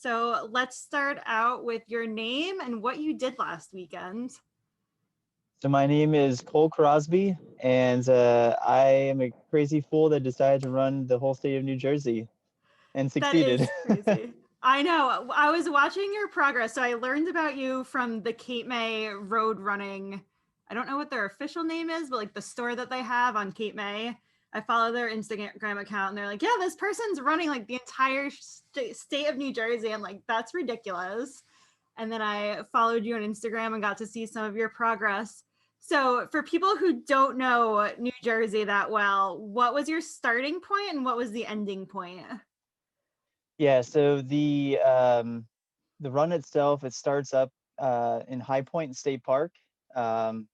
So let's start out with your name and what you did last weekend. So my name is Cole Crosby, and I am a crazy fool that decided to run the whole state of New Jersey and That succeeded. is crazy. I know. I was watching your progress. So I learned about you from the Cape May road running. I don't know what their official name is, but like the store that they have on Cape May. I follow their Instagram account and they're like, yeah, this person's running like the entire state of New Jersey. I'm like, that's ridiculous. And then I followed you on Instagram and got to see some of your progress. So, for people who don't know New Jersey that well, what was your starting point and what was the ending point? Yeah, so the run itself, it starts up in High Point State Park, um,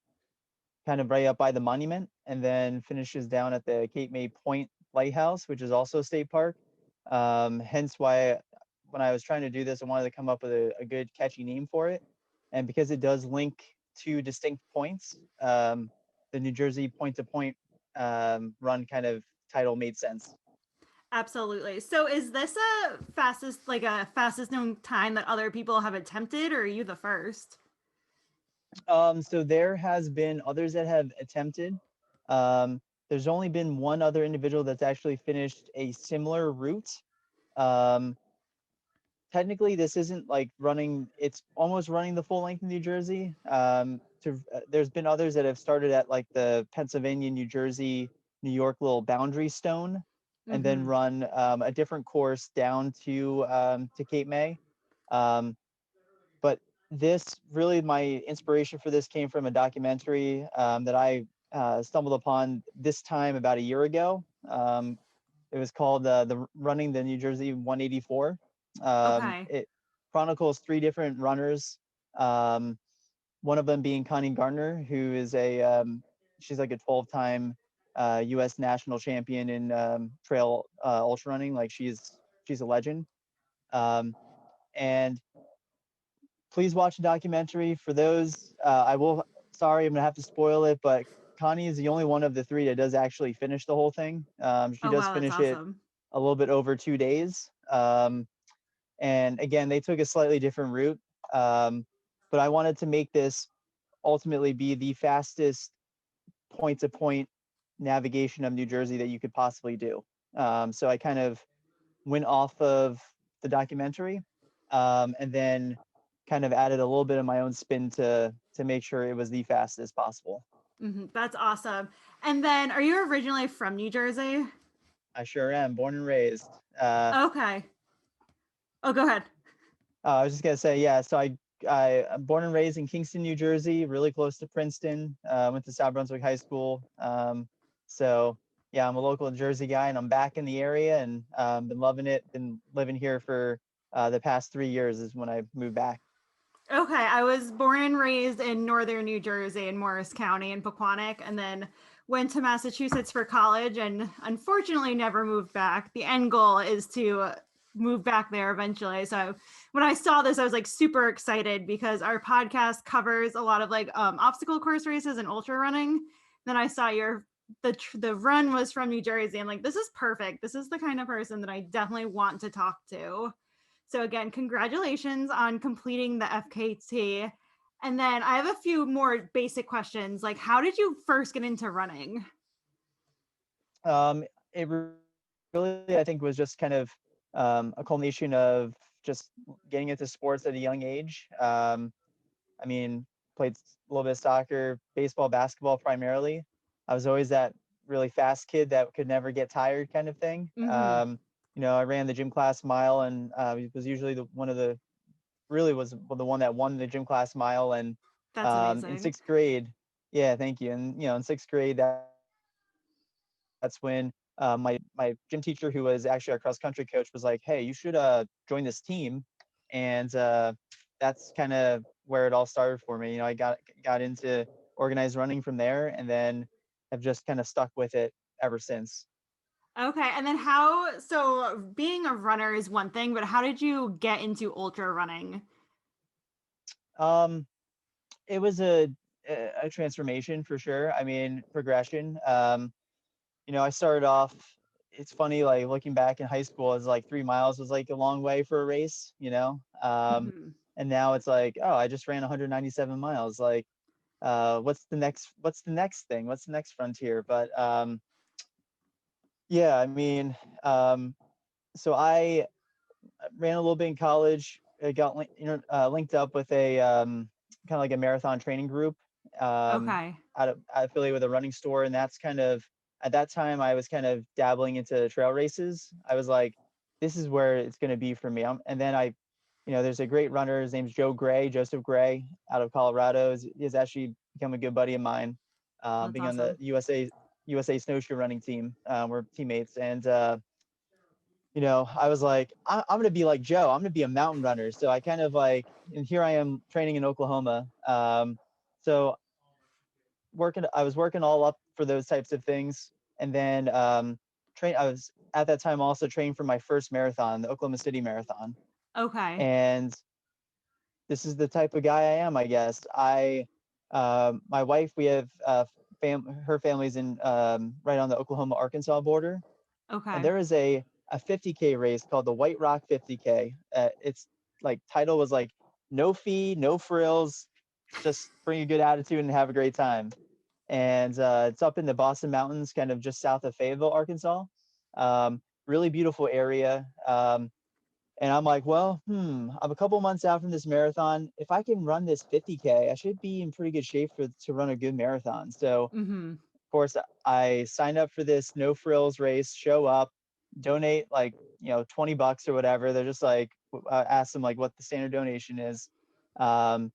kind of right up by the monument, and then finishes down at the Cape May Point Lighthouse, which is also a state park. Hence why when I was trying to do this, I wanted to come up with a good catchy name for it. And because it does link two distinct points, the New Jersey point to point run kind of title made sense. Absolutely. So, is this a fastest known time that other people have attempted, or are you the first? So there has been others that have attempted. Um, there's only been one other individual that's actually finished a similar route. Um, Technically, this isn't like running, it's almost running the full length of New Jersey. There's been others that have started at like the Pennsylvania, New Jersey, New York little boundary stone, and then Mm-hmm. run a different course down to Cape May. Um, but this really, my inspiration for this came from a documentary that I stumbled upon this time about a year ago. It was called the Running the New Jersey 184. Okay. It chronicles three different runners. Um, one of them being Connie Gardner, who is she's like a 12-time U.S. national champion in trail ultra running. Like she's a legend. Um, and please watch the documentary. For those, I will. Sorry, I'm gonna have to spoil it, but Connie is the only one of the three that does actually finish the whole thing. She Oh, does wow, that's finish it awesome. a little bit over 2 days. And again, they took a slightly different route. But I wanted to make this ultimately be the fastest point to point navigation of New Jersey that you could possibly do. So I kind of went off of the documentary, and then kind of added a little bit of my own spin to make sure it was the fastest possible. That's awesome. And then, are you originally from New Jersey? I sure am, born and raised. Okay. Oh, go ahead. I was just gonna say, yeah. So I'm born and raised in Kingston, New Jersey, really close to Princeton. Went to South Brunswick High School. So yeah, I'm a local Jersey guy, and I'm back in the area, and been loving it. Been living here for the past 3 years is when I moved back. Okay, I was born and raised in northern New Jersey in Morris County in Pequannock, and then went to Massachusetts for college and unfortunately never moved back. The end goal is to move back there eventually. So when I saw this, I was like super excited because our podcast covers a lot of like obstacle course races and ultra running. Then I saw the run was from New Jersey. I'm like, this is perfect. This is the kind of person that I definitely want to talk to. So again, congratulations on completing the FKT. And then I have a few more basic questions. Like, how did you first get into running? Um, it really, I think, was just kind of a culmination of just getting into sports at a young age. I mean, played a little bit of soccer, baseball, basketball primarily. I was always that really fast kid that could never get tired kind of thing. Mm-hmm. I ran the gym class mile and was usually the one of the really was the one that won the gym class mile. And That's in amazing. sixth grade, yeah, thank you. And in sixth grade, that's when my gym teacher, who was actually our cross country coach, was like, "Hey, you should join this team," and that's kind of where it all started for me. I got into organized running from there, and then have just kind of stuck with it ever since. Okay. And then so being a runner is one thing, but how did you get into ultra running? Um, it was a transformation for sure. I mean, progression. I started off it's funny, like looking back in high school, it's like 3 miles was like a long way for a race, you know? Mhm. And now it's like, oh, I just ran 197 miles. Like, what's the next thing? What's the next frontier? But yeah, I mean, so I ran a little bit in college. I got linked up with a kind of like a marathon training group, Okay. affiliated with a running store, and that's kind of at that time I was kind of dabbling into trail races. I was like, this is where it's going to be for me. And then there's a great runner. His name's Joseph Gray, out of Colorado. He's actually become a good buddy of mine, That's being on the awesome. USA snowshoe running team. We're teammates, and I was like, I'm gonna be like Joe. I'm gonna be a mountain runner. So I kind of like, and here I am training in Oklahoma. So I was working all up for those types of things, and then I was at that time also training for my first marathon, the Oklahoma City Marathon. Okay. And this is the type of guy I am, I guess. My wife, we have her family's in right on the Oklahoma Arkansas border, and Okay. there is a 50K race called the White Rock 50K. Its like title was like no fee, no frills, just bring a good attitude and have a great time. And it's up in the Boston Mountains, kind of just south of Fayetteville, Arkansas. Really beautiful area. And I'm like, well, I'm a couple months out from this marathon. If I can run this 50K, I should be in pretty good shape to run a good marathon. So, Mhm. of course, I signed up for this no frills race, show up, donate like, $20 or whatever. They're just like, ask them like what the standard donation is. Um,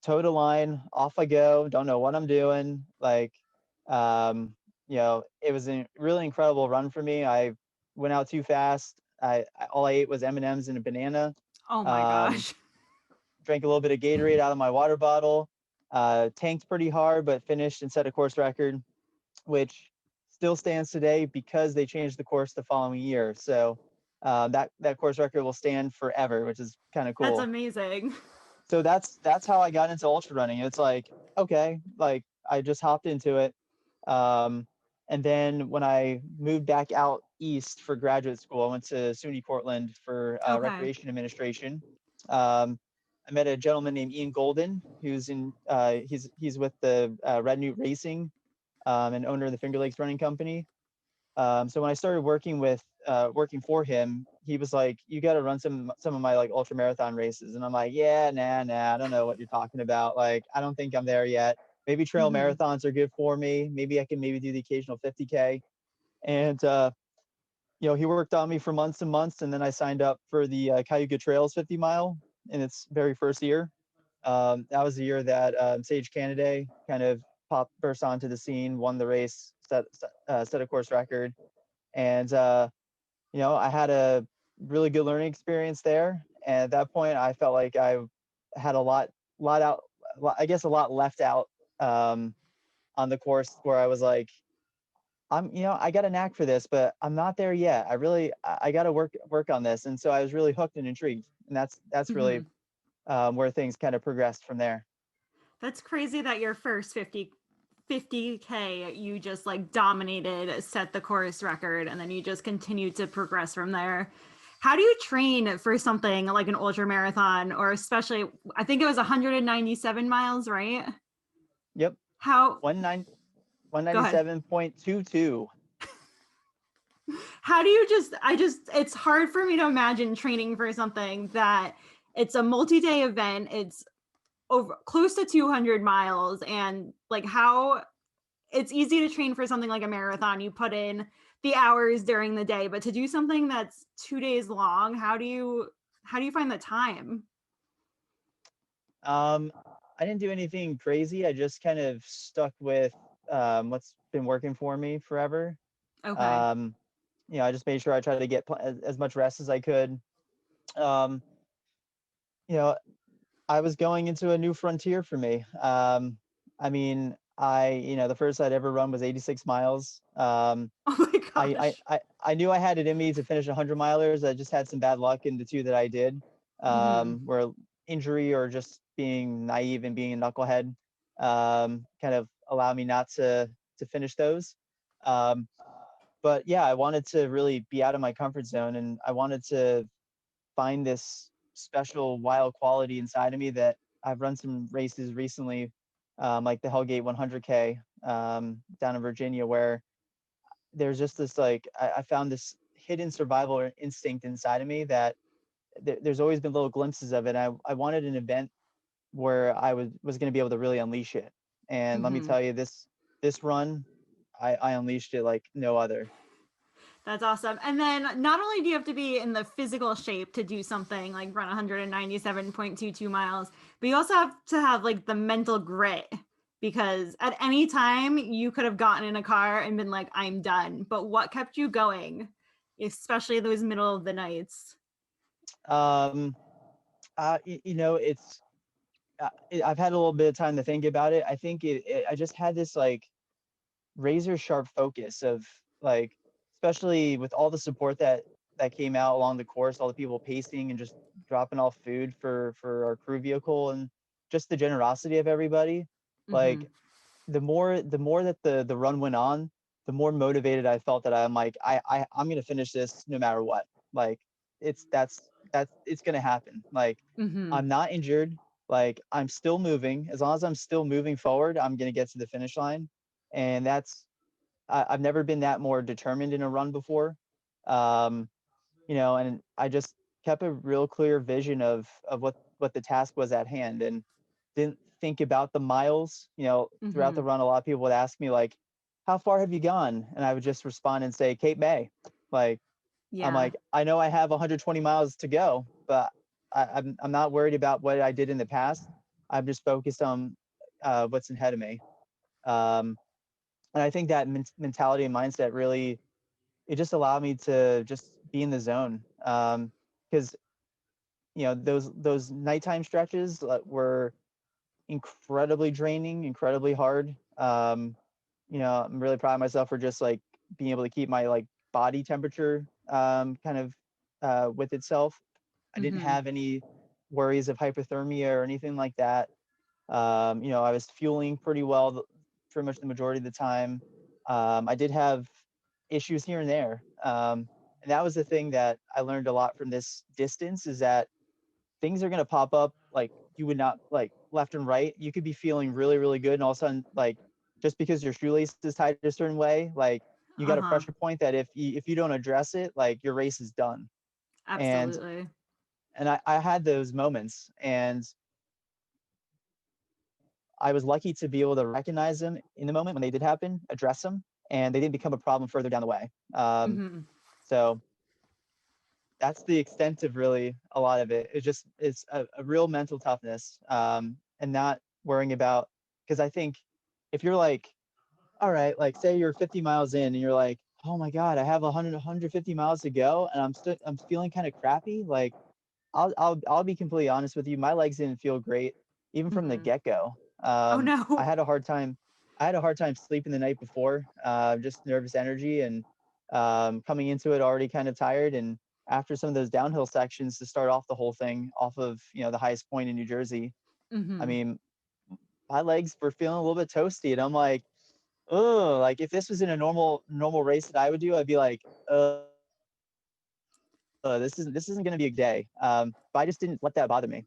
toe the line, off I go. Don't know what I'm doing. Like, it was a really incredible run for me. I went out too fast. All I ate was M&Ms and a banana. Oh my Um, gosh. Drank a little bit of Gatorade out of my water bottle. Tanked pretty hard, but finished and set a course record, which still stands today because they changed the course the following year. So that course record will stand forever, which is kind of That's cool. amazing. So that's how I got into ultra running. It's like, okay, like I just hopped into it. Um, and then when I moved back out east for graduate school, I went to SUNY Portland for Okay. recreation administration. I met a gentleman named Ian Golden, he's with the Red Newt Racing, and owner of the Finger Lakes Running Company. So when I started working for him, he was like, "You got to run some of my like ultra marathon races," and I'm like, "Yeah, nah, I don't know what you're talking about. Like, I don't think I'm there yet. Maybe trail Mhm. marathons are good for me. Maybe I can maybe do the occasional 50K." And he worked on me for months and months, and then I signed up for the Cayuga Trails 50 mile in its very first year. That was the year that Sage Canaday kind of burst onto the scene, won the race, set a course record, and I had a really good learning experience there. And at that point, I felt like I had I guess a lot left out on the course, where I was like, I got a knack for this, but I'm not there yet. I got to work on this. And so I was really hooked and intrigued. And that's really Mhm. where things kind of progressed from there. That's crazy that your first 50K you just like dominated, set the course record, and then you just continued to progress from there. How do you train for something like an ultra marathon, or especially I think it was 197 miles, right? Yep. How go ahead. 197.22. How do you it's hard for me to imagine training for something that it's a multi-day event. It's over close to 200 miles, and like how it's easy to train for something like a marathon. You put in the hours during the day, but to do something that's 2 days long, how do you find the time? Um, I didn't do anything crazy. I just kind of stuck with what's been working for me forever. Okay. Um, I just made sure I tried to get as much rest as I could. Um, you know, I was going into a new frontier for me. I mean, the first I'd ever run was 86 miles. Oh my I, I, gosh. I, I knew I had it in me to finish 100 milers. I just had some bad luck in the two that I did, Mm-hmm. where injury or just being naive and being a knucklehead kind of allowed me not to finish those. Um, but yeah, I wanted to really be out of my comfort zone, and I wanted to find this special wild quality inside of me that I've run some races recently, like the Hellgate 100K down in Virginia, where there's just this like I found this hidden survival instinct inside of me that there's always been little glimpses of it. I wanted an event where I was going to be able to really unleash it. And let me Hmm. tell you, this run, I unleashed it like no other. That's awesome. And then not only do you have to be in the physical shape to do something like run 197.22 miles, but you also have to have like the mental grit, because at any time you could have gotten in a car and been like, I'm done. But what kept you going, especially those middle of the nights? Um, it's I've had a little bit of time to think about it. I think I just had this like razor sharp focus of like, especially with all the support that came out along the course, all the people pacing and just dropping off food for our crew vehicle, and just the generosity of everybody. Hmm. Like the more that the run went on, the more motivated I felt that I'm like I'm gonna finish this no matter what. Like that's it's gonna happen. Like Hmm. I'm not injured. Like I'm still moving. As long as I'm still moving forward, I'm gonna get to the finish line. And I've never been that more determined in a run before. Um, and I just kept a real clear vision of what the task was at hand, and didn't think about the miles. Throughout Hmm. the run, a lot of people would ask me like, how far have you gone? And I would just respond and say Cape May. Like I'm Yeah. like, I know I have 120 miles to go, but I'm not worried about what I did in the past. I'm just focused on what's ahead of me. Um, and I think that mentality and mindset really, it just allowed me to just be in the zone. Because those nighttime stretches were incredibly draining, incredibly hard. I'm really proud of myself for just like being able to keep my like body temperature kind of with itself. I didn't Hmm. have any worries of hypothermia or anything like that. I was fueling pretty well pretty much the majority of the time. I did have issues here and there. And that was the thing that I learned a lot from this distance, is that things are going to pop up like you would not like left and right. You could be feeling really, really good. And all of a sudden, like just because your shoelace is tied a certain way, like you got a Uh-huh. pressure point that if you don't address it, like your race is done. And Absolutely. I had those moments, and I was lucky to be able to recognize them in the moment when they did happen, address them, and they didn't become a problem further down the way. Hmm. So that's the extent of really a lot of it. It's a real mental toughness, and not worrying about, because I think if you're like, all right, like say you're 50 miles in and you're like, oh my God, I have 150 miles to go and I'm feeling kind of crappy. Like I'll be completely honest with you. My legs didn't feel great even from the Hmm. get-go. Oh I no. had a hard time. I had a hard time sleeping the night before, just nervous energy, and coming into it already kind of tired. And after some of those downhill sections to start off the whole thing off of the highest point in New Jersey, I Hmm. mean, my legs were feeling a little bit toasty, and I'm like, oh, like if this was in a normal race that I would do, I'd be like, this isn't going to be a day. But I just didn't let that bother me.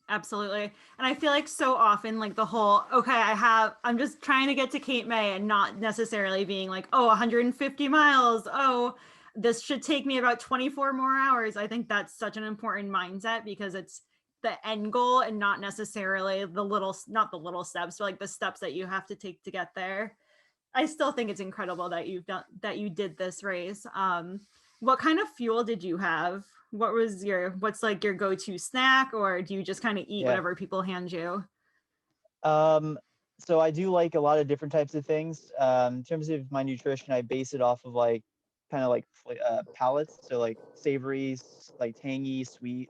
Absolutely. And I feel like so often, like the whole, okay, I'm just trying to get to Cape May, and not necessarily being like, oh, 150 miles. Oh, this should take me about 24 more hours. I think that's such an important mindset, because it's the end goal and not necessarily not the little steps, but like the steps that you have to take to get there. I still think it's incredible that you did this race. What kind of fuel did you have? What's like your go-to snack, or do you just kind of eat Yeah. whatever people hand you? Um, so I do like a lot of different types of things. In terms of my nutrition, I base it off of like kind of like palates. So like savory, like tangy, sweet.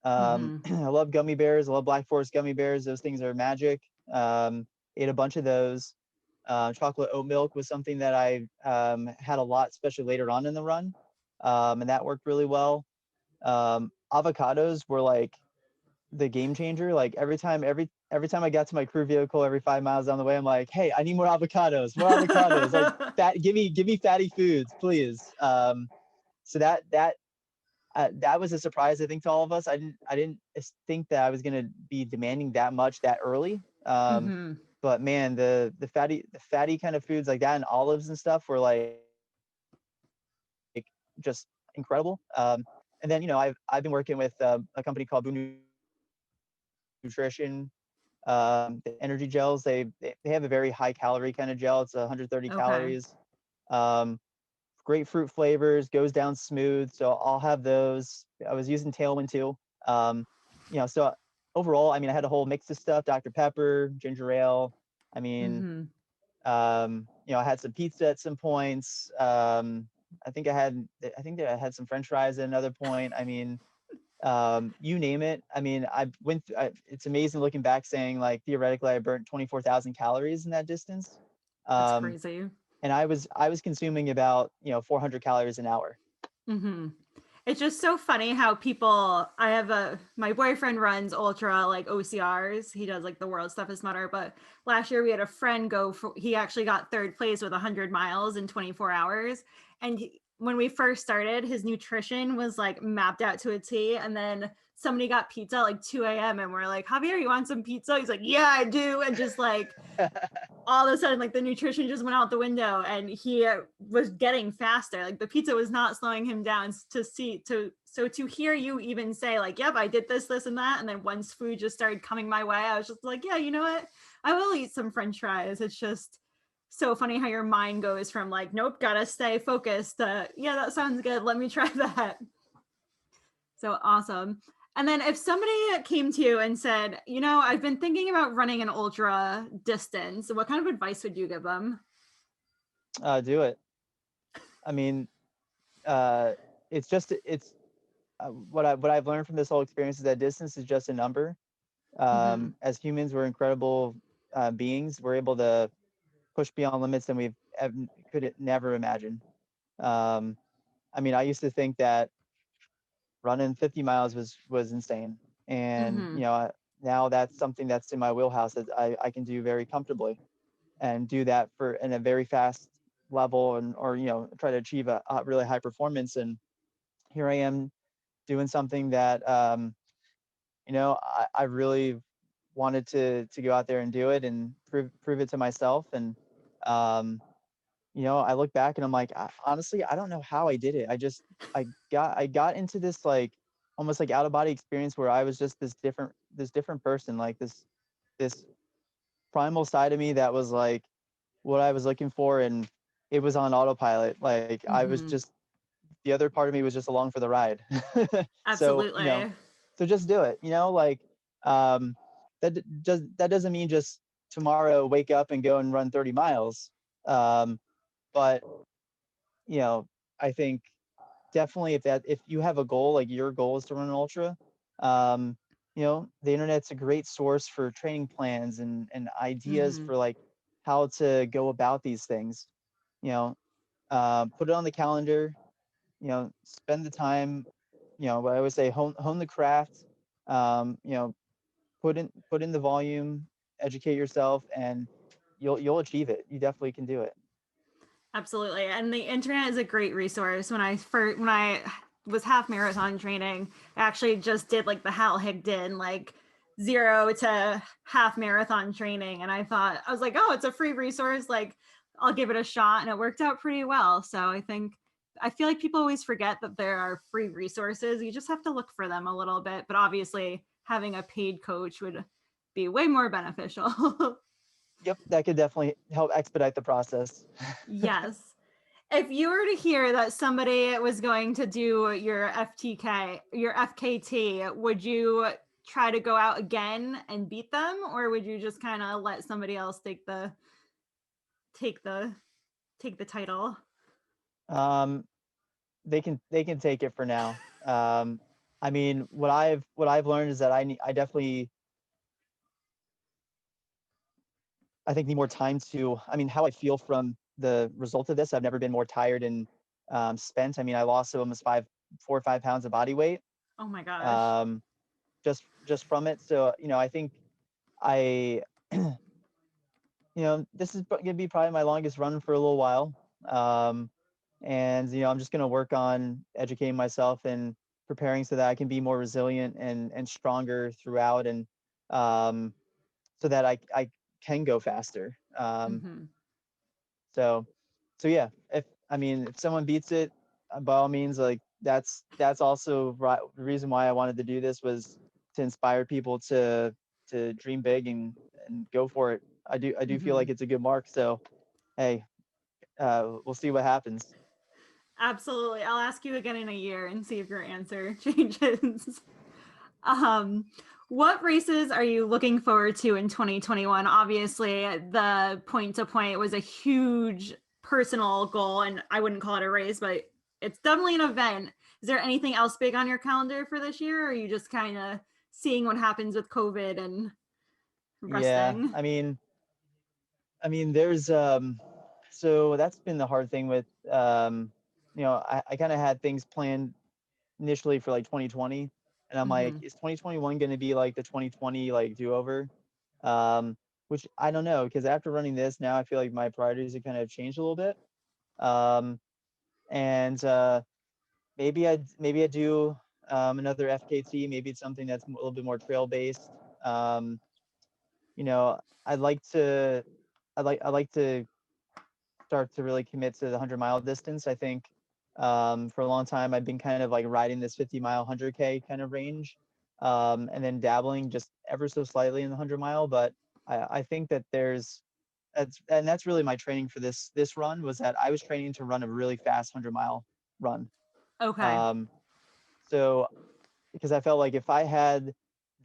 Mm-hmm. I love gummy bears. I love Black Forest gummy bears. Those things are magic. Ate a bunch of those. Chocolate oat milk was something that I had a lot, especially later on in the run, and that worked really well. Avocados were like the game changer. Like every every time I got to my crew vehicle, every 5 miles on the way, I'm like, hey, I need more avocados, more avocados. Like give me fatty foods, please. So that was a surprise, I think, to all of us. I didn't think that I was gonna be demanding that much that early. Hmm. But man, the fatty kind of foods like that and olives and stuff were like just incredible. And then I've been working with a company called Boone Nutrition. The energy gels, they have a very high calorie kind of gel. It's 130 Okay. calories. Um, Grapefruit flavors, goes down smooth. So I'll have those. I was using Tailwind too. So overall, I mean, I had a whole mix of stuff: Dr. Pepper, ginger ale. I mean, Hmm. I had some pizza at some points. I think that I had some French fries at another point. I mean, you name it. I mean, it's amazing looking back saying like theoretically I burnt 24,000 calories in that distance. That's Um, crazy. and I was consuming about 400 calories an hour. Hmm. It's just so funny how people. My boyfriend runs ultra like OCRs. He does like the world's toughest mudder. But last year we had a friend go for. He actually got third place with 100 miles in 24 hours. And when we first started, his nutrition was like mapped out to a T. And then somebody got pizza at like 2 a.m. and we're like, Javier, you want some pizza? He's like, yeah, I do. And just like all of a sudden like the nutrition just went out the window and he was getting faster. Like the pizza was not slowing him down. To hear you even say like, yep, I did this and that, and then once food just started coming my way, I was just like, yeah, you know what, I will eat some french fries. It's just so funny how your mind goes from like, nope, gotta stay focused, yeah, that sounds good, let me try that. So awesome. And then if somebody came to you and said, I've been thinking about running an ultra distance, what kind of advice would you give them? Do it. I mean, uh, it's what I've learned from this whole experience is that distance is just a number. Hmm. As humans, we're incredible beings. We're able to push beyond limits than could never imagine. Um, I mean, I used to think that running 50 miles was insane, and Hmm. now that's something that's in my wheelhouse that I can do very comfortably, and do that for in a very fast level, and or try to achieve a really high performance. And here I am doing something that I really wanted to go out there and do it and prove it to myself. And um, I look back and I'm like, honestly, I don't know how I did it. I got into this like almost like out of body experience where I was just this different person, like this primal side of me that was like what I was looking for, and it was on autopilot. Like I was Hmm. just the other part of me was just along for the ride. So Absolutely. so just do it. Like um, that doesn't mean just tomorrow wake up and go and run 30 miles. Um, but you know, I think definitely if you have a goal, like your goal is to run an ultra, um, the internet's a great source for training plans and ideas Hmm. for like how to go about these things. You know, put it on the calendar. Spend the time. What I always say, hone the craft. Um, you know, put in the volume, educate yourself, and you'll achieve it. You definitely can do it. Absolutely. And the internet is a great resource. When I was half marathon training, I actually just did like the Hal Higdon, like 0 to half marathon training. And I was like, oh, it's a free resource. Like I'll give it a shot. And it worked out pretty well. So I feel like people always forget that there are free resources. You just have to look for them a little bit. But obviously having a paid coach would be way more beneficial. Yep, that could definitely help expedite the process. Yes. If you were to hear that somebody was going to do your FKT, would you try to go out again and beat them, or would you just kind of let somebody else take the take the title? Um, they can take it for now. I mean, what I've learned is that I definitely I think need more time to. I mean, how I feel from the result of this, I've never been more tired and spent. I mean, I lost almost 4 or 5 pounds of body weight Oh my gosh. um, just from it. So I think I, this is going to be probably my longest run for a little while. And, I'm just going to work on educating myself and preparing so that I can be more resilient and stronger throughout. And so that I can go faster. Mm-hmm. So, yeah, if someone beats it, by all means, like that's also the reason why I wanted to do this was to inspire people to dream big and go for it. I do feel Mm-hmm. like it's a good mark. So, hey, we'll see what happens. Absolutely. I'll ask you again in a year and see if your answer changes. Um, what races are you looking forward to in 2021? Obviously, the point to point was a huge personal goal, and I wouldn't call it a race, but it's definitely an event. Is there anything else big on your calendar for this year, or are you just kind of seeing what happens with COVID and Yeah, resting? there's so that's been the hard thing with I kind of had things planned initially for like 2020, and I'm like, Mm-hmm. is 2021 going to be like the 2020 like do-over? um which I don't know, because after running this now I feel like my priorities have kind of changed a little bit. And maybe I do another FKT. Maybe it's something that's a little bit more trail based. um you know I'd like to I'd like to start to really commit to the 100-mile distance. I think for a long time I've been kind of like riding this 50-mile 100K kind of range, and then dabbling just ever so slightly in the 100-mile. But I think that that's really my training for this run, was that I was training to run a really fast 100-mile run. Okay. Um, so because I felt like if I had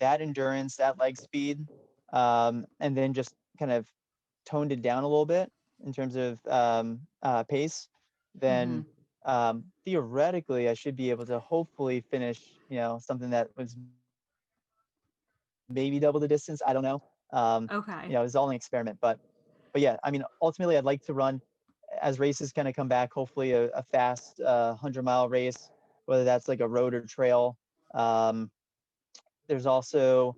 that endurance, that leg speed, and then just kind of toned it down a little bit in terms of pace, Mm-hmm. then theoretically I should be able to hopefully finish, something that was maybe double the distance. I don't know. Okay. It's all an experiment, but yeah, ultimately I'd like to run, as races kind of come back, hopefully a fast 100-mile race, whether that's like a road or trail. Um, there's also,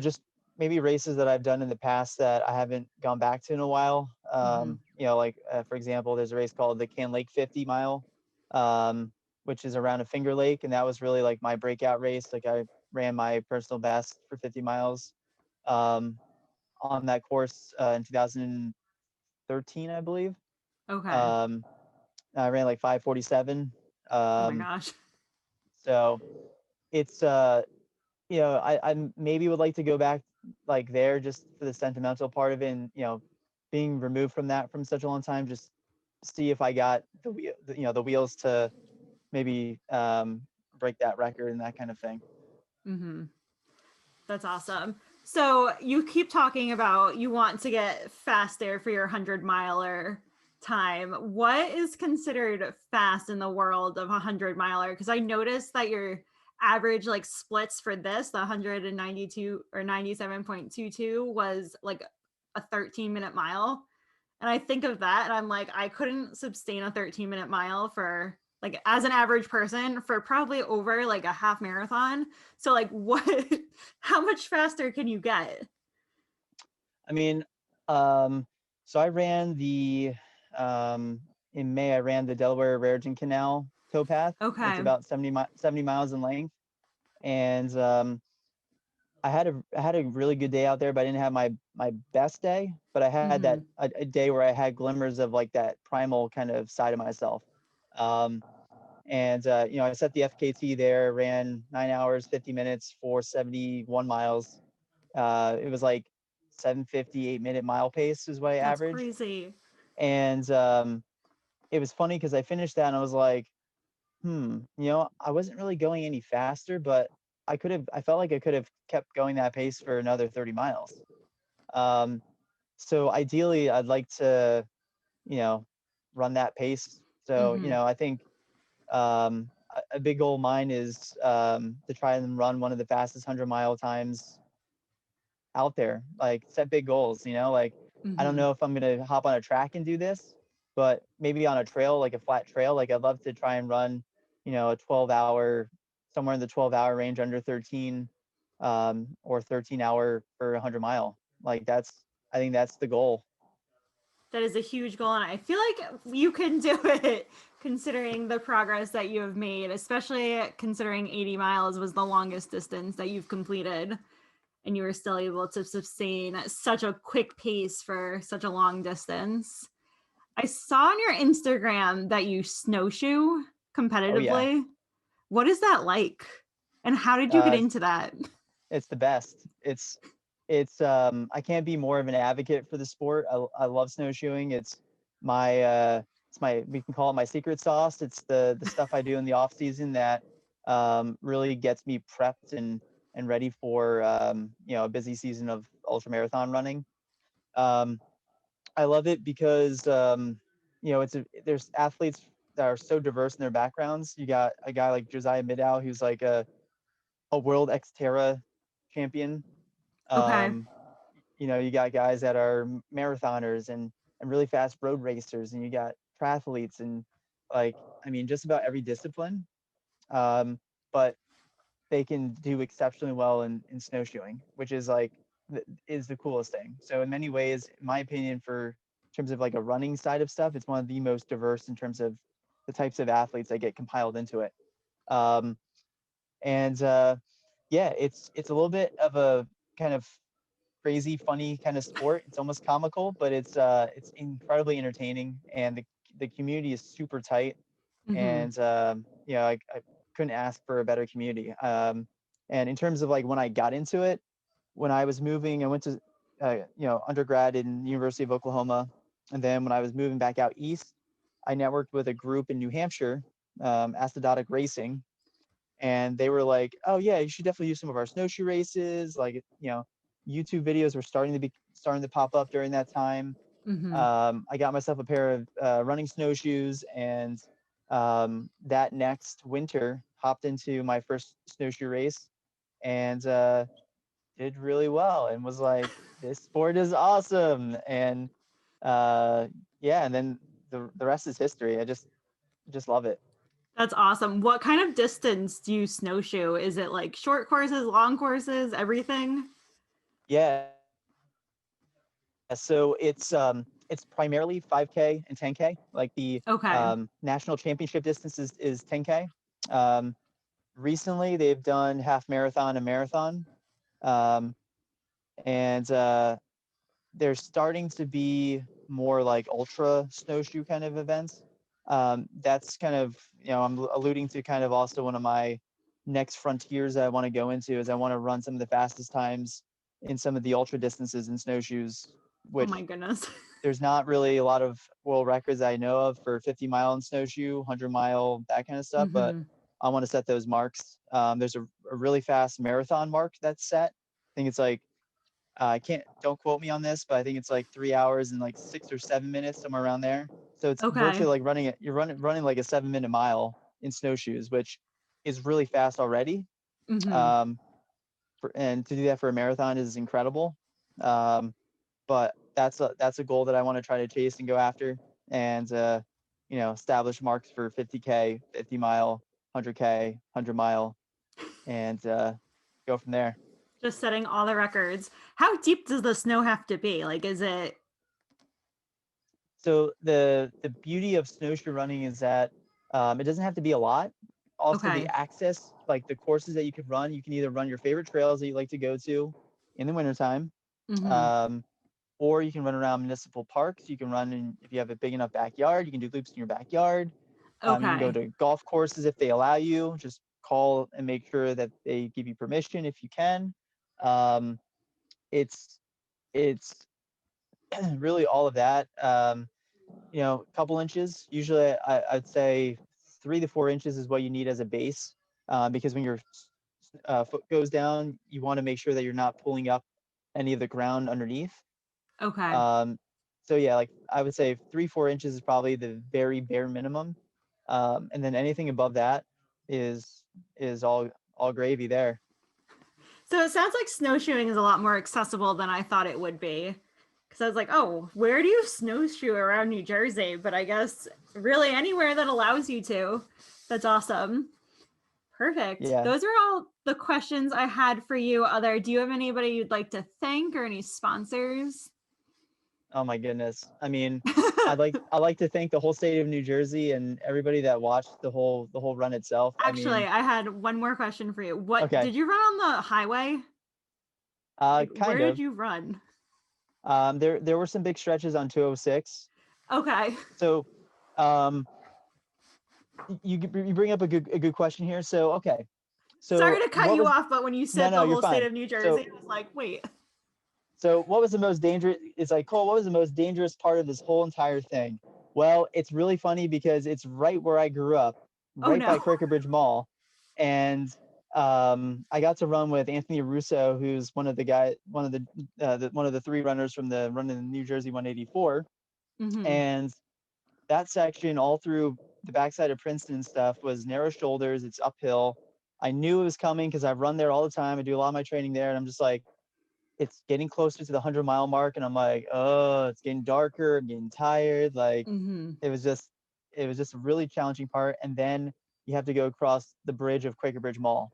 just maybe races that I've done in the past that I haven't gone back to in a while. Mm-hmm. Like for example, there's a race called the Can Lake 50 mile, which is around a Finger Lake, and that was really like my breakout race. Like I ran my personal best for 50 miles um, on that course in 2013, I believe. Okay. Um, I ran like 5:47. Oh my Um, gosh. so it's I maybe would like to go back like there just for the sentimental part of it, and being removed from that from such a long time, just see if I got the wheels to maybe break that record and that kind of thing. Mm-hmm. That's awesome. So you keep talking about you want to get faster for your 100-miler time. What is considered fast in the world of a 100-miler? Because I noticed that your average like splits for this, the 192 or 97.22, was like a 13-minute mile. And I think of that and I'm like, I couldn't sustain a 13-minute mile for like as an average person for probably over like a half marathon. So like what how much faster can you get? I mean, um, so I ran in May I ran the Delaware Raritan Canal towpath. It's Okay. about 70 miles in length, and I had a really good day out there, but I didn't have my best day. But I had Mm-hmm. a day where I had glimmers of like that primal kind of side of myself. Um, and I set the FKT there, ran 9 hours 50 minutes for 71 miles. It was like 7:58 minute mile pace is what I That's averaged. crazy. And it was funny because I finished that and I was like, I wasn't really going any faster, but I felt like I could have kept going that pace for another 30 miles. Um, so ideally, I'd like to, you know, run that pace. So, Mm-hmm. I think a big goal of mine is to try and run one of the fastest 100-mile times out there. Like set big goals, like I don't Mm-hmm. know if I'm gonna hop on a track and do this, but maybe on a trail, like a flat trail, like I'd love to try and run, a 12-hour, somewhere in the 12-hour range under 13. or 13-hour for 100-mile. Like I think that's the goal. That is a huge goal, and I feel like you can do it considering the progress that you have made, especially considering 80 miles was the longest distance that you've completed, and you were still able to sustain such a quick pace for such a long distance. I saw on your Instagram that you snowshoe Oh yeah. competitively. What is that like? And how did you get Uh, into that? it's the best. It's I can't be more of an advocate for the sport. I love snowshoeing. It's my we can call it my secret sauce. It's the stuff I do in the off season that really gets me prepped and ready for a busy season of ultra marathon running. Um, I love it because there's athletes that are so diverse in their backgrounds. You got a guy like Josiah Middow, who's like a world Xterra champion. Okay. Um, you got guys that are marathoners and really fast road racers, and you got triathletes and like I mean just about every discipline. But they can do exceptionally well in snowshoeing, which is like is the coolest thing. So in many ways, in my opinion, for in terms of like a running side of stuff, it's one of the most diverse in terms of the types of athletes that get compiled into it. Um, and yeah, it's a little bit of a kind of crazy, funny kind of sport. It's almost comical, but it's incredibly entertaining, and the community is super tight. Mm-hmm. And I couldn't ask for a better community. And in terms of like when I got into it, when I was moving, I went to undergrad in University of Oklahoma, and then when I was moving back out east, I networked with a group in New Hampshire, Acidotic Racing, and they were like, "Oh yeah, you should definitely use some of our snowshoe races." Like, YouTube videos were starting to pop up during that time. Mm-hmm. I got myself a pair of running snowshoes, and that next winter hopped into my first snowshoe race, and did really well, and was like, "This sport is awesome!" And uh, yeah, and then the rest is history. I just love it. That's awesome. What kind of distance do you snowshoe? Is it like short courses, long courses, everything? Yeah, so it's primarily 5K and 10K. Like the Okay. national championship distance is 10K. Um, Recently, they've done half marathon and marathon, um, and there's starting to be more like ultra snowshoe kind of events. That's kind of I'm alluding to kind of also one of my next frontiers that I want to go into is I want to run some of the fastest times in some of the ultra distances in snowshoes, Oh my which goodness. there's not really a lot of world records I know of for 50-mile in snowshoe, 100-mile, that kind of stuff, but Mm-hmm. I want to set those marks. There's a really fast marathon mark that's set. I think it's like, don't quote me on this, but I think it's like 3 hours and like 6 or 7 minutes, somewhere around there. So it's Okay. virtually like you're running like a 7-minute mile in snowshoes, which is really fast already. Mm-hmm. Um, and to do that for a marathon is incredible. Um, but that's a goal that I want to try to chase and go after, and establish marks for 50K, 50-mile, 100K, 100-mile, and go from there. Just setting all the records. How deep does the snow have to be? Like, is it So the beauty of snowshoe running is that it doesn't have to be a lot. Also, the okay? access, like the courses that you can run, you can either run your favorite trails that you like to go to in the wintertime, Mm-hmm. um, or you can run around municipal parks. You can run if you have a big enough backyard, you can do loops in your backyard. You can go Okay. to golf courses if they allow you. Just call and make sure that they give you permission if you can. Um, it's it's really all of that. A couple inches. Usually, I'd say 3 to 4 inches is what you need as a base, because when your foot goes down, you want to make sure that you're not pulling up any of the ground underneath. Okay. Um, so yeah, like I would say 3, 4 inches is probably the very bare minimum, and then anything above that is all gravy there. So it sounds like snowshoeing is a lot more accessible than I thought it would be. Because I was like, oh, where do you snowshoe around New Jersey? But I guess really anywhere that allows you to. That's awesome. Perfect. Yeah. Those are all the questions I had for you. Do you have anybody you'd like to thank or any sponsors? Oh my goodness. I mean, I'd like to thank the whole state of New Jersey and everybody that watched the whole run itself. I Actually, mean, I had one more question for you. What okay, did you run on the highway? Like, where kind did of. you run? There were some big stretches on 206. Okay. So, um, you bring up a good question here. So, okay. Sorry So to cut what you was off, but when you no, said no, the you're whole state fine. of New So, Jersey, I was like, wait. so what was the most dangerous? It's like, Cole, what was the most dangerous part of this whole entire thing? Well, it's really funny because it's right where I grew up, Oh right by no. Quaker Bridge Mall, and I got to run with Anthony Russo, who's one of the three runners from the run in the New Jersey 184, Hmm. and that section all through the backside of Princeton and stuff was narrow shoulders. It's uphill. I knew it was coming because I've run there all the time. I do a lot of my training there, and I'm just like, it's getting closer to the 100-mile mark, and I'm like, oh, it's getting darker. I'm getting tired. Like, Hmm. it was just, it was just a really challenging part. And then you have to go across the bridge of Quaker Bridge Mall.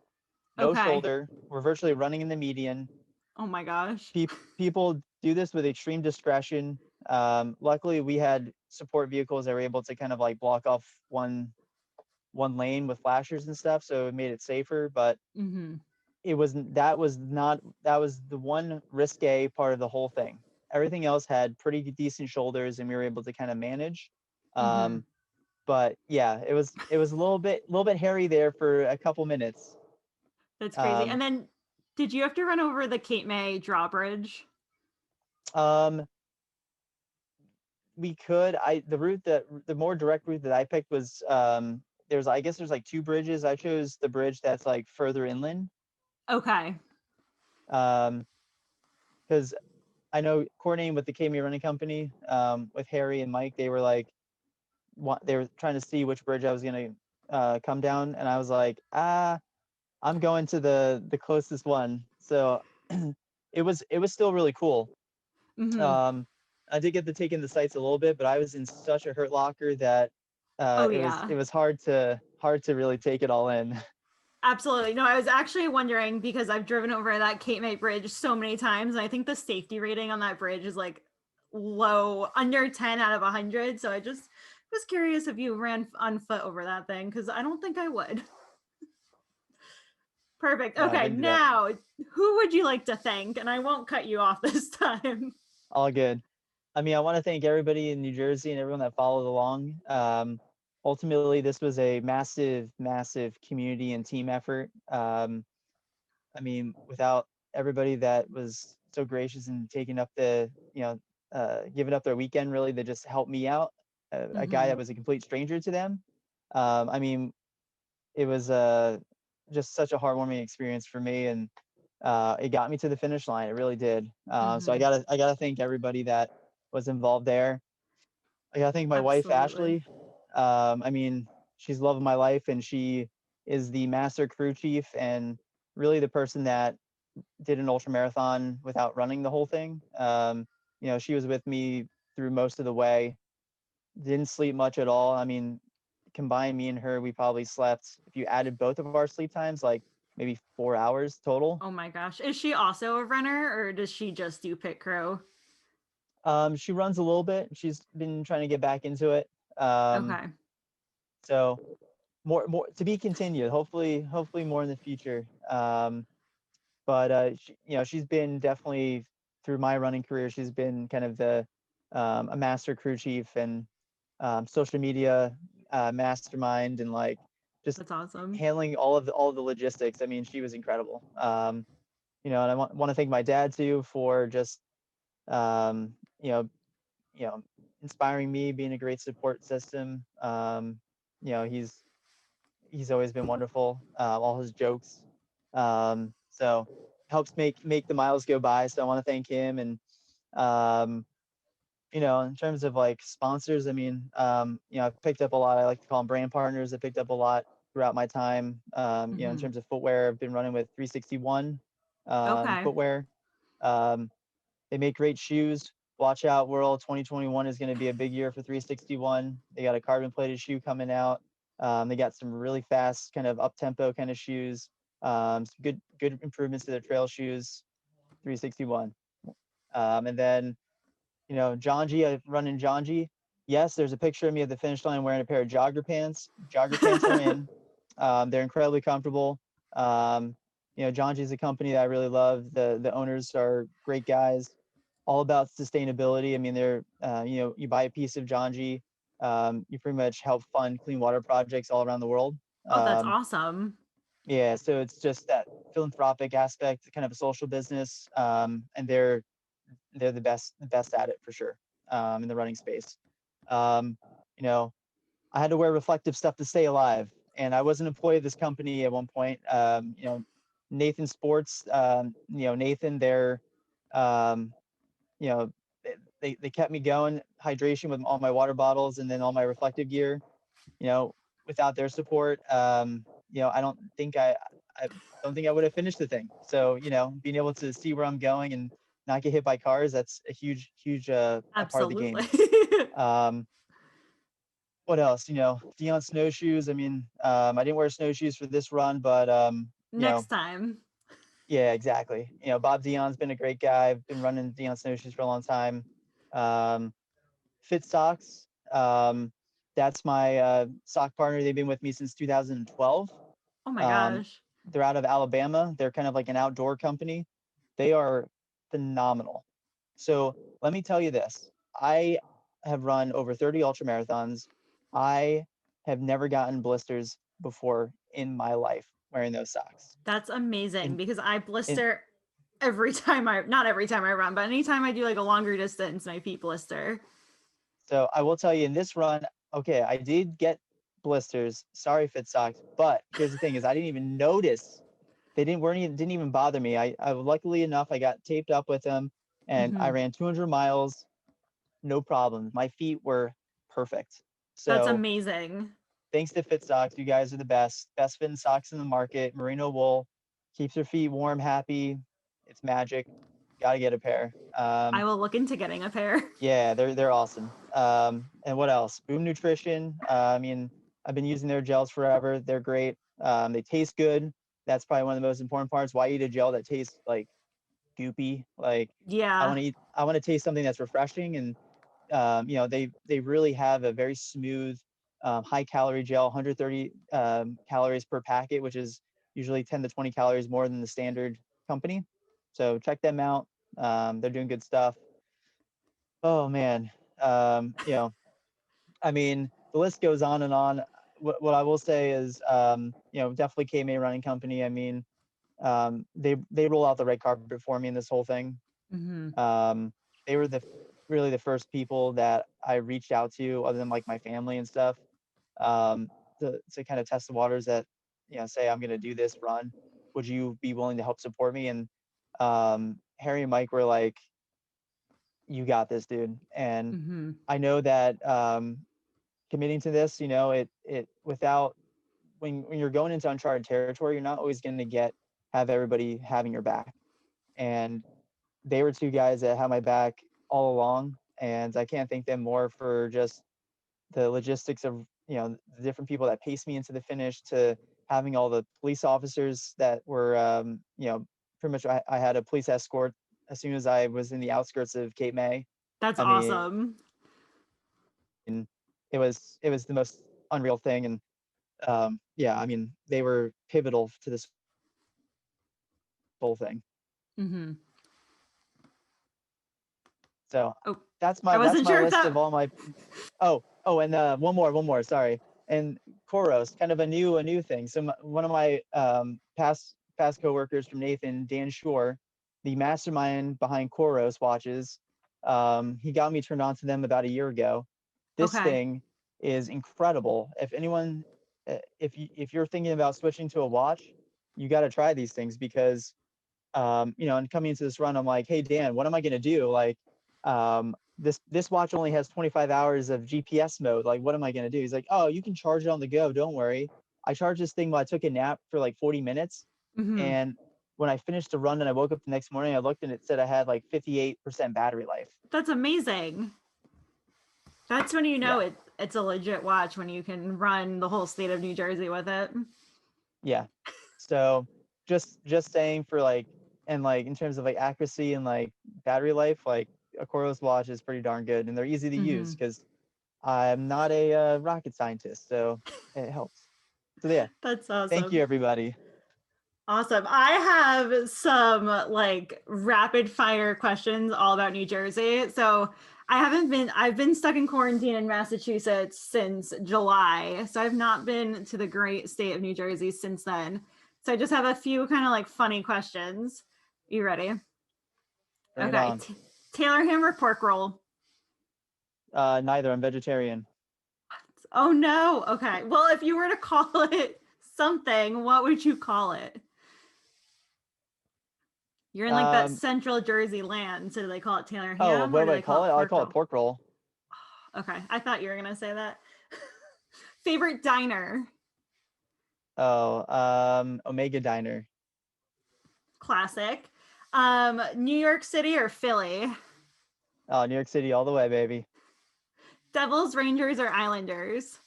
No Okay. shoulder. We're virtually running in the median. Oh my gosh. People do this with extreme discretion. Luckily, we had support vehicles that were able to kind of like block off one lane with flashers and stuff, so it made it safer. But Hmm. it was not that was the one risque part of the whole thing. Everything else had pretty decent shoulders, and we were able to kind of manage. Hmm. Um, but yeah, it was a little bit hairy there for a couple minutes. That's crazy. Um, And then did you have to run over the Cape May drawbridge? um, we could. The more direct route that I picked was there's I guess there's like two bridges. I chose the bridge that's like further inland. Okay. Um, because I know coordinating with the KME running company, with Harry and Mike, they were like, they were trying to see which bridge I was gonna come down, and I was like, I'm going to the closest one. So it was still really cool. Hmm. Um, I did get to take in the sights a little bit, but I was in such a hurt locker that Oh it was yeah. it was hard to really take it all in. Absolutely. No, I was actually wondering because I've driven over that Cape May Bridge so many times, and I think the safety rating on that bridge is like low, under 10 out of 100. So I just was curious if you ran on foot over that thing because I don't think I would. Perfect. No, I Okay, didn't do that. now who would you like to thank? And I won't cut you off this time. All good. I mean, I want to thank everybody in New Jersey and everyone that followed along. Ultimately, this was a massive, massive community and team effort. I mean, without everybody that was so gracious and taking up giving up their weekend really to just help me out, a guy Hmm. that was a complete stranger to them. I mean, it was just such a heartwarming experience for me, and it got me to the finish line. It really did. So I Hmm. gotta thank everybody that was involved there. I gotta thank my wife Absolutely. Ashley. I mean, she's the love of my life, and she is the master crew chief and really the person that did an ultra marathon without running the whole thing. She was with me through most of the way. Didn't sleep much at all. I mean, combined me and her, we probably slept, if you added both of our sleep times, like maybe 4 hours total. Oh my gosh. Is she also a runner or does she just do pit crew? She runs a little bit. She's been trying to get back into it. Um, Okay. so more to be continued. Hopefully more in the future. But she's been definitely through my running career. She's been kind of a master crew chief and social media mastermind, and like just That's awesome. handling all of the logistics. I mean, she was incredible. And I want to thank my dad too for just um, you know you know inspiring me, being a great support system. He's always been wonderful. All his jokes, so helps make the miles go by. So I want to thank him. And um, in terms of like sponsors, I mean, I've picked up a lot. I like to call them brand partners. I picked up a lot throughout my time. In Hmm. terms of footwear, I've been running with 361 Okay. footwear. Um, they make great shoes. Watch out, World 2021 is going to be a big year for 361. They got a carbon plated shoe coming out. They got some really fast kind of up tempo kind of shoes. Some good improvements to their trail shoes. 361. And then, you know, Jonji, I run in Jonji. Yes, there's a picture of me at the finish line wearing a pair of jogger pants. Jogger pants are in. They're incredibly comfortable. You know, Jonji is a company that I really love. The owners are great guys, all about sustainability. I mean, they're you know, you buy a piece of Jonji, you pretty much help fund clean water projects all around the world. Oh, that's awesome. Yeah, so it's just that philanthropic aspect, kind of a social business, and they're the best at it for sure, in the running space. You know, I had to wear reflective stuff to stay alive, and I was an employee of this company at one point. You know, Nathan Sports, you know, Nathan, they're, you know, they kept me going, hydration with all my water bottles and then all my reflective gear. You know, without their support, you know, I don't think I don't think I would have finished the thing. So, you know, being able to see where I'm going and not get hit by cars, that's a huge a part of the game. Absolutely. What else? You know, Dion snowshoes. I mean, I didn't wear snowshoes for this run, but you know, Next time. yeah, exactly. You know, Bob Dion's been a great guy. I've been running Dion snowshoes for a long time. Fit Socks. That's my sock partner. They've been with me since 2012. Oh my Um, gosh. they're out of Alabama. They're kind of like an outdoor company. They are phenomenal. So let me tell you this. I have run over 30 ultra marathons. I have never gotten blisters before in my life wearing those socks. That's amazing In, because I in, blister every time not every time I run, but anytime I do like a longer distance, my feet blister. so I will tell you in this run, okay, I did get blisters. Sorry, Fit Socks. But here's the thing is I didn't even notice. They didn't even bother me. I luckily enough, I got taped up with them and I Mhm. ran 200 miles, no problem. My feet were perfect. That's So amazing. thanks to Fit Socks, you guys are the best fitting socks in the market. Merino wool keeps your feet warm, happy. It's magic. Got to get a pair. I will look into getting a pair. Yeah, they're awesome. And what else? Boom Nutrition. I mean, I've been using their gels forever. They're great. They taste good. That's probably one of the most important parts. Why eat a gel that tastes like goopy? Like Yeah. I want to taste something that's refreshing. And you know, they really have a very smooth, high calorie gel, 130 calories per packet, which is usually 10 to 20 calories more than the standard company. So check them out. They're doing good stuff. Oh man, you know, I mean, the list goes on and on. What I will say is, you know, definitely KMA Running Company. I mean, they roll out the red carpet for me in this whole thing. Mhm. They were really the first people that I reached out to, other than like my family and stuff, um, to kind of test the waters that, you know, say I'm going to do this run. Would you be willing to help support me? And Harry and Mike were like, you got this, dude. And Mhm. I know that committing to this, you know, it without when you're going into uncharted territory, you're not always going to have everybody having your back. And they were two guys that had my back all along, and I can't thank them more for just the logistics of, you know, the different people that paced me into the finish, to having all the police officers that were you know, pretty much I had a police escort as soon as I was in the outskirts of Cape May. That's I mean, awesome. it was the most unreal thing. And yeah, I mean, they were pivotal to this whole thing. Mhm. So Oh, I that's wasn't my sure if list that of all my. And one more, sorry. And Koros, kind of a new thing. So one of my past coworkers from Nathan, Dan Shore, the mastermind behind Koros watches, he got me turned on to them about a year ago. This Okay. thing is incredible. If you're thinking about switching to a watch, you got to try these things because you know, and coming into this run, I'm like, hey Dan, what am I gonna do? Like, this watch only has 25 hours of GPS mode. Like, what am I gonna do? He's like, oh, you can charge it on the go. Don't worry. I charged this thing while I took a nap for like 40 minutes, Mhm. and when I finished the run and I woke up the next morning, I looked and it said I had like 58% battery life. That's amazing. That's when you know Yeah. it it's a legit watch when you can run the whole state of New Jersey with it. Yeah. So just saying for like, and like in terms of like accuracy and like battery life, like a cordless watch is pretty darn good, and they're easy to use because I'm not a rocket scientist, so it helps. So yeah, That's thank you awesome. everybody. Awesome. I have some like rapid fire questions all about New Jersey. So I've been stuck in quarantine in Massachusetts since July. So I've not been to the great state of New Jersey since then. So I just have a few kind of like funny questions. You ready? Bring it Okay. on. Taylor ham or pork roll? Neither. I'm vegetarian. Oh no. Okay. Well, if you were to call it something, what would you call it? You're in like that Um, central Jersey land. So do they call it Taylor oh, ham what or do do I they call call it it? I pork call it roll? pork roll. Okay. I thought you were going to say that. Favorite diner? Oh, Omega Diner. Classic. New York City or Philly? Oh, New York City all the way, baby. Devils, Rangers, or Islanders?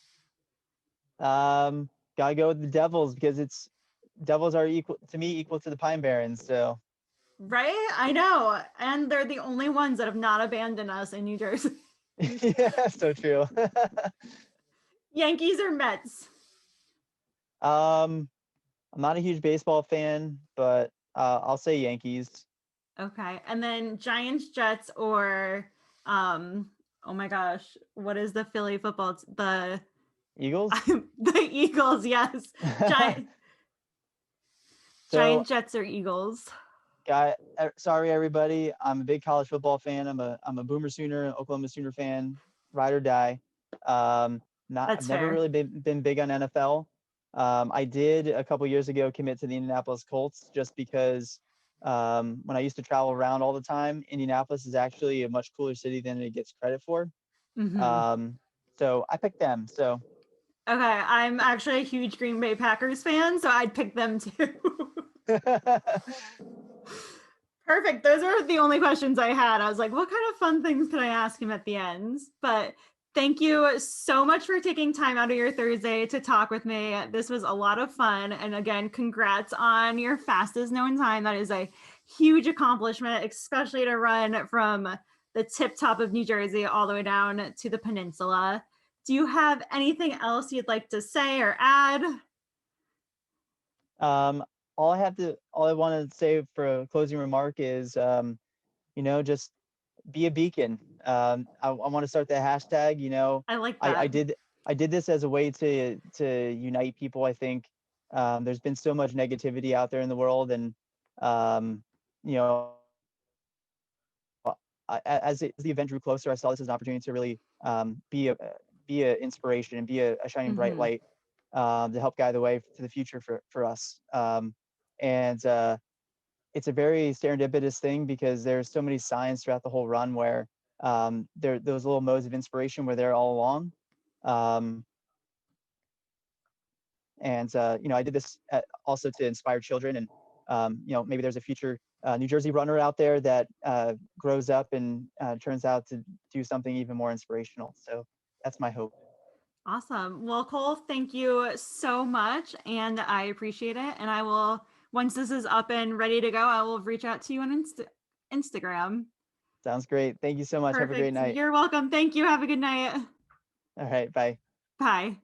Gotta go with the Devils because Devils are equal to me, equal to the Pine Barrens. So Right? I know. And they're the only ones that have not abandoned us in New Jersey. yeah, so true. Yankees or Mets? I'm not a huge baseball fan, but I'll say Yankees. Okay. And then Giants, Jets, or oh my gosh, what is the Philly football the Eagles. the Eagles, yes. Giant So, Giant Jets or Eagles? sorry everybody. I'm a big college football fan. I'm a Boomer Sooner, Oklahoma Sooner fan, ride or die. I've That's never fair. really been big on NFL. I did a couple years ago commit to the Indianapolis Colts just because when I used to travel around all the time, Indianapolis is actually a much cooler city than it gets credit for. Mm-hmm. So I picked them. So Okay, I'm actually a huge Green Bay Packers fan, so I'd pick them too. Perfect. Those are the only questions I had. I was like, what kind of fun things could I ask him at the end? But thank you so much for taking time out of your Thursday to talk with me. This was a lot of fun. And again, congrats on your fastest known time. That is a huge accomplishment, especially to run from the tip top of New Jersey all the way down to the peninsula. Do you have anything else you'd like to say or add? um, all I want to say for a closing remark is, just be a beacon. I want to start the hashtag. I like I, I that. did I did this as a way to unite people. I think there's been so much negativity out there in the world, and um, you know, as the event drew closer, I saw this as an opportunity to really be a inspiration and be a shining bright Mm-hmm. light to help guide the way to the future for us. And it's a very serendipitous thing because there's so many signs throughout the whole run where those little modes of inspiration were there all along. Um, and I did this also to inspire children, and maybe there's a future New Jersey runner out there that grows up and turns out to do something even more inspirational. So that's my hope. Awesome. Well, Cole, thank you so much. And I appreciate it. And I will, once this is up and ready to go, I will reach out to you on Instagram. Sounds great. Thank you so much. Have a great Perfect. night. You're welcome. Thank you. Have a good night. All right. Bye. Bye.